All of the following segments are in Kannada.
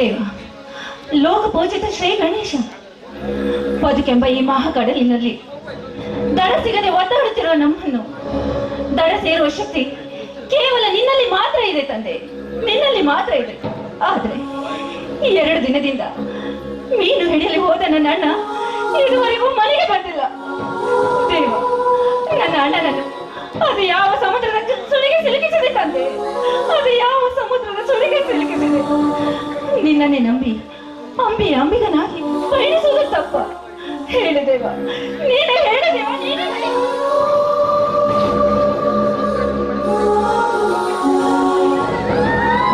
ದೇವ, ಲೋಕಪೂಜಿತ ಶ್ರೀ ಗಣೇಶ, ಬದುಕೆಂಬ ಈ ಮಹಾಕಡಲಿನಲ್ಲಿ ದಡ ಸಿಗದೆ ಒದ್ದಾಡುತ್ತಿರುವ ನಮ್ಮನ್ನು ದಡ ಸೇರುವ ಶಕ್ತಿ ಕೇವಲ ನಿನ್ನಲ್ಲಿ ಮಾತ್ರ ಇದೆ ತಂದೆ, ನಿನ್ನಲ್ಲಿ ಮಾತ್ರ ಇದೆ. ಆದ್ರೆ ಈ 2 ದಿನದಿಂದ ಮೀನು ಹಿಡಿಯಲು ಹೋದ ನನ್ನ ಅಣ್ಣ ಇದುವರೆಗೂ ಮನೆಗೆ ಬಂದಿಲ್ಲ. ದೇವ, ನನ್ನ ಅಣ್ಣನನ್ನು ಅದು ಯಾವ ಸಮುದ್ರದ ಸುಳಿಗೆ ಸಿಲುಕಿಸಿದೆ ತಂದೆ, ಅದು ಯಾವ ಸಮುದ್ರದ ಸುಳಿಗೆ ಸಿಲುಕಿಸಿದೆ. ನಿನ್ನನ್ನೇ ನಂಬಿ ಅಂಬಿಗನಾಗಿ ಪಯಣಿಸುವುದು ತಪ್ಪ? ಹೇಳು ದೇವ, ನೀನೇ ಹೇಳು ದೇವ, ನೀನೇ ಹೇಳು.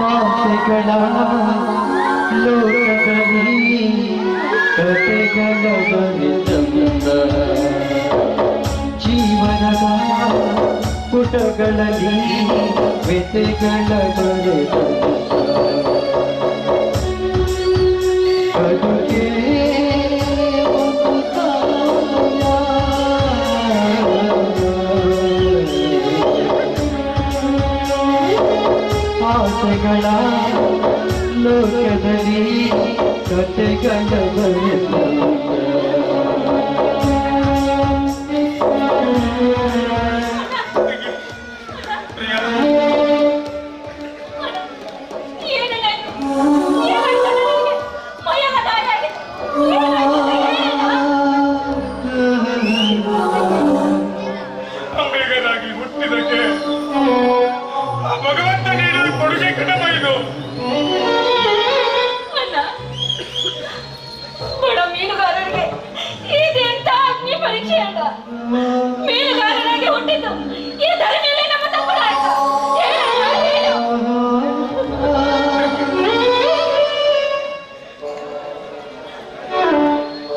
ಆಸೆಗಳ ಲೋಕದಲ್ಲಿ ಕಥೆಗಳ ಬರೆದಂತ ಜೀವನದ ಪುಟಗಳಲ್ಲಿ ವ್ಯಥೆಗಳ ಬರೆದಂತ ಬದುಕೆ ಆಸೆಗಳ ಲೋಕದಲ್ಲಿ ಕಥೆಗಳ ಅಂಬಿಗನಾಗಿ ಹುಟ್ಟಿದಕ್ಕೆ ಭಗವಂತ ನೀಡಿದ ಕೊಡುಗೆ ಕಣಮ ಇದು. ಬಡ ಮೀನುಗಾರರಿಗೆ ಇದೆಂತ ಅಗ್ನಿ ಪರೀಕ್ಷೆ ಅಲ್ಲ. ಮೀನುಗಾರರಾಗಿ ಹುಟ್ಟಿದ್ದು ಈ ದರ ಮೇಲೆ ನಮ್ಮ ತಪ್ಪಲಾಯ್ತು.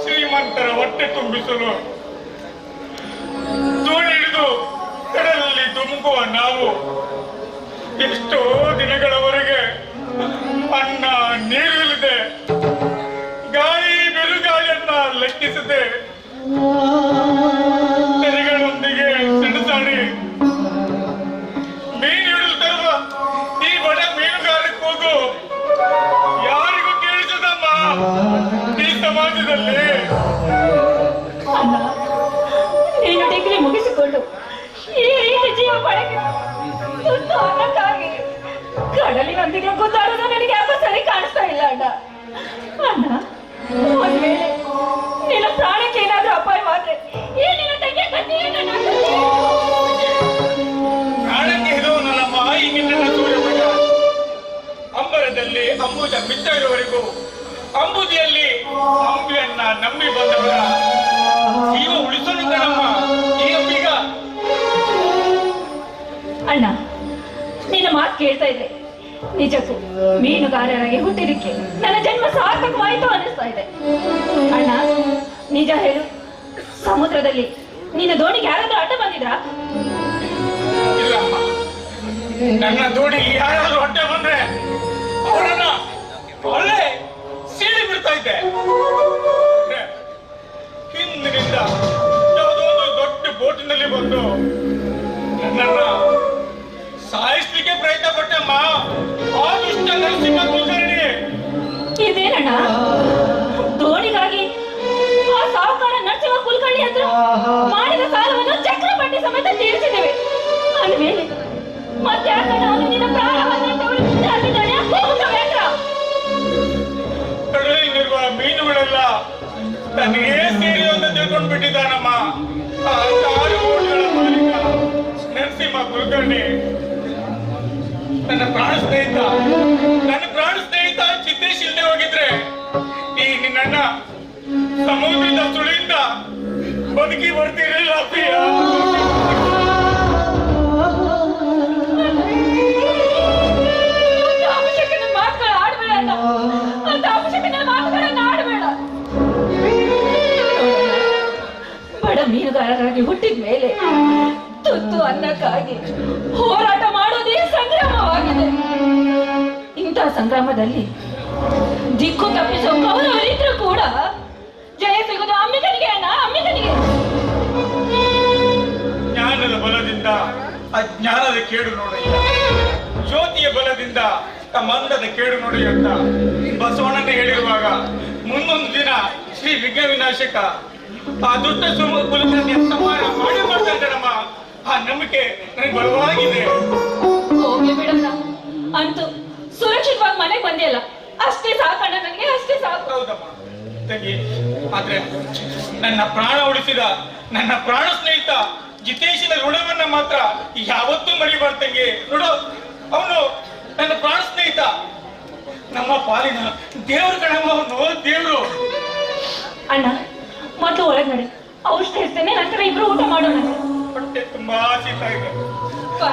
ಶ್ರೀಮಂತರ ಹೊಟ್ಟೆ ತುಂಬಿಸಲು ದೋಣಿ ಹಿಡಿದು ಕಡಲಲ್ಲಿ ಧುಮುಕುವ ನಾವು ಎಷ್ಟೋ ದಿನಗಳವರೆಗೆ ಅನ್ನ ನೀರಿಲ್ಲದೆ ಗಾಳಿ ಬಿರುಗಾಳಿಯನ್ನ ಲೆಕ್ಕಿಸದೆ ತೆರೆಗಳೊಂದಿಗೆ ಸೆಣಸಾಡಿ ಮೀನು ಹಿಡಿದು ತರುವ ಈ ಬಡ ಮೀನುಗಾರಕ್ಕೆ ಹೋಗು ಯಾರಿಗೂ ಕೇಳಿಸದಮ್ಮ ಈ ಸಮಾಜದಲ್ಲಿ. ಅಲ್ಲ, ನೀನು ಡಿಗ್ರಿ ಮುಗಿಸಿಕೊಂಡು ಈ ರೀತಿ ಜೀವ ಪಡೆಗೆ ತುತ್ತು ಅನ್ನಕ್ಕಾಗಿ ಕಡಲಿನೊಂದಿಗೆ ಗುದ್ದಾಡೋದು ನನಗೆ ಯಾಕೋ ಸರಿ ಕಾಣಿಸ್ತಾ ಇಲ್ಲ ಅಣ್ಣ. ಅಣ್ಣ, ಒಂದ್ ವೇಳೆ ನಿನ್ನ ಪ್ರಾಣಕ್ಕೆ ಏನಾದ್ರೂ ಅಪಾಯವಾದ್ರೆ ಈ ನಿನ್ನ ತಂಗಿಯ ಗತಿ ಏನಣ್ಣ? ಪ್ರಾಣಕ್ಕೆ ಇರುವನಲ್ಲಮ್ಮ ಈ ನಿನ್ನ ಸೂರ್ಯಮಂಡ. ಅಂಬರದಲ್ಲಿ ಅಂಬುಜ ಮಿತ್ತ ಇರುವವರೆಗೂ ಅಂಬುದಿಯಲ್ಲಿ ಅಂಬಿಯನ್ನ ನಂಬಿ ಬಂದವರ ಜೀವ ಉಳಿಸಲು ಕಣಮ್ಮ ಈ ಅಂಬಿಗ. ಅಣ್ಣ, ನಿನ್ನ ಮಾತು ಕೇಳ್ತಾ ಇದ್ರೆ ನಿಜಕ್ಕೂ ಮೀನುಗಾರರಾಗಿ ಹುಟ್ಟಿದಕ್ಕೆ ನನ್ನ ಜನ್ಮ ಸಾರ್ಥಕವಾಯಿತು ಅನ್ನಿಸ್ತಾ ಇದೆ. ಅಣ್ಣ, ನಿಜ ಹೇಳು, ಸಮುದ್ರದಲ್ಲಿ ನಿನ್ನ ದೋಣಿಗೆ ಯಾರಾದ್ರೂ ಅಡ್ಡ ಬಂದಿದ್ರಾ? ಇಲ್ಲಮ್ಮ, ನನ್ನ ದೋಣಿಗೆ ಯಾರಾದ್ರೂ ಅಡ್ಡ ಬಂದ್ರೆ ಅವರನ್ನ ಅಲ್ಲೇ ಸೀಳಿ ಬಿಡ್ತಾ ಇದ್ದೆ. ಹಿಂದಿನಿಂದ ಯಾವುದೋ ಒಂದು ದೊಡ್ಡ ಬೋಟಿನಲ್ಲಿ ಬಂದು ನನ್ನನ್ನ ಸಾಯಿಸ್ಲಿಕ್ಕೆ ಪ್ರಯತ್ನ ಪಟ್ಟಮ್ಮ ಆ ದುಷ್ಟ ನರಸಿಂಹ ಕುಲಕರ್ಣಿ. ಇದೇನಣ್ಣ, ದೋಣಿಗಾಗಿ ಆ ಸಾಹುಕಾರ ನರಸಿಂಹ ಕುಲಕರ್ಣಿ ಹತ್ರ ಮಾಡಿದ ಸಾಲವನ್ನು ಚಕ್ರಬಡ್ಡಿ ಸಮೇತ ತೀರಿಸಿದ್ದೇವೆ ಅಂದ್ಮೇಲೆ ಮತ್ತೆ ಯಾಕಣ್ಣ ಅವನು ನಿನ್ನ ಪ್ರಾಣವನ್ನು ತಗೊಳ್ಳಿದ್ದಾನೆ? ಕಡಲಿನಲ್ಲಿರುವ ಮೀನುಗಳೆಲ್ಲ ನನಗೆ ಸೇರಿ ಅಂತ ತಿಳ್ಕೊಂಡು ಬಿಟ್ಟಿದ್ದಾನಮ್ಮ. ಆ 6 ಕೋಟಿಗಳ ಮಾಲೀಕ ನರಸಿಂಹ ಕುಲಕರ್ಣಿ ನನ್ನ ಪ್ರಾಣ ಸ್ನೇಹಿತ ಚಿತ್ತೇಶ್ ಇಲ್ಲದೆ ಹೋಗಿದ್ರೆ ಈ ನಿನ್ನಣ್ಣ ಸಮುದ್ರದ ಸುಳಿಯಿಂದ ಬದುಕಿ ಬರ್ತಿರಲಿಲ್ಲ ಪ್ರಿಯ. ಮಾತುಗಳು ಆಡ್ಬೇಡ ಅಣ್ಣ, ಅಂತ ಅವಶ್ಯಕತೆ ಮಾತುಗಳನ್ನ ಆಡಬೇಡ. ಬಡ ಮೀನುಗಾರರಾಗಿ ಹುಟ್ಟಿದ ಮೇಲೆ ತುತ್ತು ಅನ್ನಕ್ಕಾಗಿ ಹೋರಾಟ ಮಾಡೋದೇ ಸಂಗ್ರಾಮವಾಗಿದೆ. ಇಂತಹ ಸಂಗ್ರಾಮದಲ್ಲಿ ದಿಕ್ಕು ತಪ್ಪಿಸೋ ಕೌರವರಿದ್ರು ಕೂಡ ಜಯ ಸಿಗೋದು ಅಂಬಿಗನಿಗೆ ಅಣ್ಣ, ಅಂಬಿಗನಿಗೆ. ಜ್ಞಾನದ ಬಲದಿಂದ ಅಜ್ಞಾನದ ಕೇಡು ನೋಡಯ್ಯ, ಜ್ಯೋತಿಯ ಬಲದಿಂದ ತಮ್ಮಂದದ ಕೇಡು ನೋಡಿ ಅಂತ ಬಸವಣ್ಣನ ಹೇಳಿರುವಾಗ ಮುಂದೊಂದು ದಿನ ಶ್ರೀ ವಿಘ್ನ ವಿನಾಶಕ ಆ ದುಷ್ಟ ಕುಲದಲ್ಲಿ ಸಂಹಾರ ಮಾಡಿ ಮಾಡ್ತಾ ಇದ್ದಾರಮ್ಮ. ಆ ನಂಬಿಕೆ ನನಗೆ ಬಲವಾಗಿದೆ. ಹೋಗ್ಲಿ ಬಿಡಣ್ಣ, ಅಂತೂ ಸುರಕ್ಷಿತವಾಗಿ ಮನೆಗೆ ಬಂದಿಯಲ್ಲ, ಅಷ್ಟೇ ಸಾಕಣ್ಣ, ನನಗೆ ಅಷ್ಟೇ ಸಾಕು. ಹೌದಮ್ಮ ತಂಗಿ, ಆದ್ರೆ ನನ್ನ ಪ್ರಾಣ ಉಳಿಸಿದ ನನ್ನ ಪ್ರಾಣ ಸ್ನೇಹಿತ ಜಿತೇಶಿನ ಋಣವನ್ನ ಮಾತ್ರ ಯಾವತ್ತೂ ಮರಿಬಾರ್ದು ತಂಗಿ. ನೋಡು, ಅವನು ನನ್ನ ಪ್ರಾಣ ಸ್ನೇಹಿತ, ನಮ್ಮ ಪಾಲಿನ ದೇವ್ರ ಕಣಮ್ಮ, ಅವನು ದೇವ್ರು. ಅಣ್ಣ, ಮೊದಲು ಒಳಗ್ ನಡೆ, ಔಷಧ ಇರ್ತೇನೆ, ನಂತರ ಇಬ್ರು ಊಟ ಮಾಡೋಣ. ಹೊಟ್ಟೆ ತುಂಬಾ ಹಸಿತಾ ಇದೆ. ಬಾ.